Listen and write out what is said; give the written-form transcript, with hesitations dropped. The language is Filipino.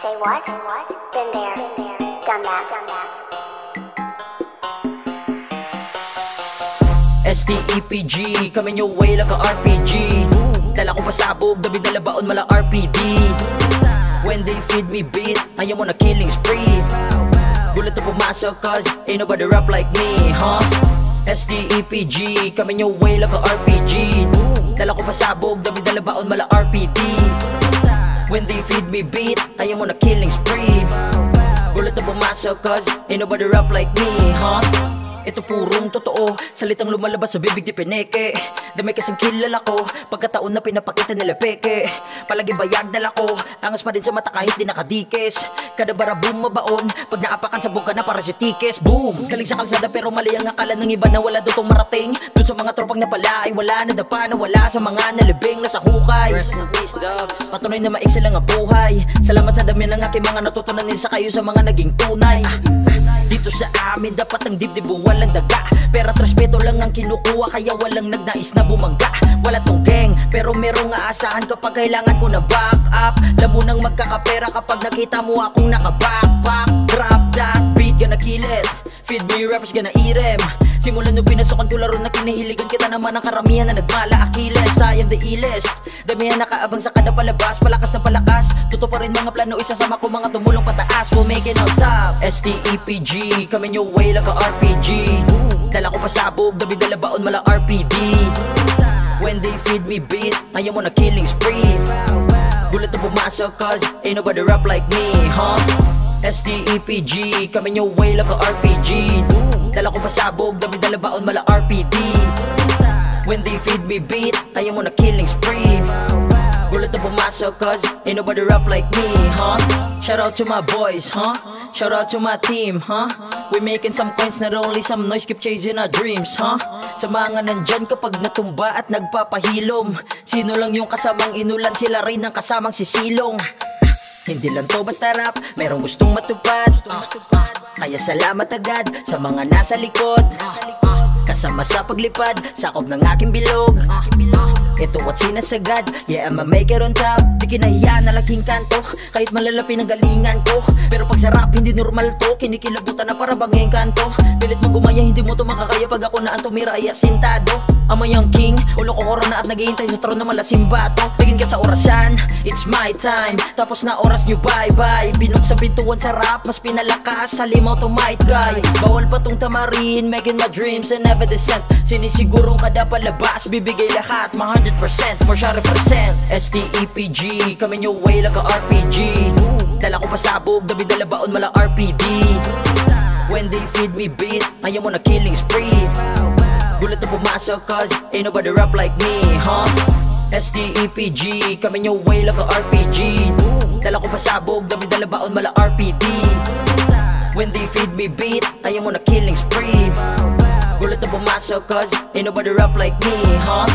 Say what? Been there, done that. STEPG, coming your way like a RPG. Dala ko pasabog, David na labaon mala RPD. When they feed me beat, I am on a killing spree. Gulat na pumasok cause ain't nobody rap like me, huh? STEPG, coming your way like a RPG. Dala ko pasabog, David na labaon mala RPD. When they feed me beat, I am on a killing spree. Gulat na pumasok cause ain't nobody rap like me, huh? Ito purong totoo, salitang lumalabas sa bibig di pineke. Dami kasing kilala ko, pagkataon na pinapakita nila peke. Palagi bayag dala ko, angas pa rin sa mata kahit di nakadikis. Kada bara boom mabaon, pag naapakan sa buka na para si tikis. Boom! Galing sa kalsada pero mali ang akala ng iba na wala dutong marating. Dun sa mga tropang na pala ay wala na dapa na wala sa mga nalibing na sa hukay. Patunay na maiksi lang ang buhay. Salamat sa dami ng aking mga natutunan sa kayo sa mga naging tunay. Dito sa amin dapat ang dibdib walang daga. Pero respeto lang ang kinukuha kaya walang nagnais na bumangga. Wala tong gang pero merong aasahan kapag kailangan ko na back up. Alam mo nang magkakapera kapag nakita mo akong naka-backpack. Drop that beat gonna kill it, feed me rappers gonna eat em. Simulan nung pinasokan ko laro na kinahiligan kita naman ang karamihan na nagmala Achilles. I am the illest, damihan nakaabang sa kada palabas. Palakas na palakas, totoo pa rin mga plano. Isasama ko mga tumulong pataas, we'll make it on top. STEPG, coming your way like a RPG. Dala ko pasabog, David na labaon mala RPD. When they feed me beat, I am on a killing spree. Gulat na pumasok cause ain't nobody rap like me, huh? STEPG, coming your way like a RPG. Dala ko pasabog, David na labaon mala RPD. When they feed me beat, I am on a killing spree. Gulat na pumasok cause ain't nobody rap like me, huh? Shout out to my boys, huh? Shout out to my team, huh? We making some coins, not only some noise, keep chasing our dreams, huh? Sa mga nandyan kapag natumba at nagpapahilom, sino lang yung kasamang inulan, sila rin ang kasamang sisilong. Hindi lang to basta rap, merong gustong matupad. Kaya salamat agad sa mga nasa likod. Kasama sa paglipad, sakop ng aking bilog. Ito at sinasagad, yeah I'ma make it on top. Di kinahiya na laking kanto, kahit malalapi ng galingan ko. Pero pag sa rap hindi normal to, kinikilabutan na para bang kanto. Pilit mo gumaya, hindi mo to makakaya pag ako na ang tumira ay asintado. Amay ang king, ulo ko korona at naghihintay sa tron na malasim bato. Tingin ka sa orasan, it's my time. Tapos na oras nyo bye bye. Binok sa pintuan sa rap, mas pinalakas sa limaw to might guy. Bawal pa tong tamarin, making my dreams and never descent. Sinisigurong kada palabas, bibigay lahat, 100%, more siya represent. STEPG, coming your way like a RPG. Dala ko pasabog, David na labaon mala RPD. When they feed me beat, I am on a killing spree. Gulat na pumasok cause ain't nobody rap like me, huh? STEPG, coming your way like a RPG. Dala ko pasabog, David na labaon mala RPD. When they feed me beat, I am on a killing spree. Gulat na pumasok cause ain't nobody rap like me, huh?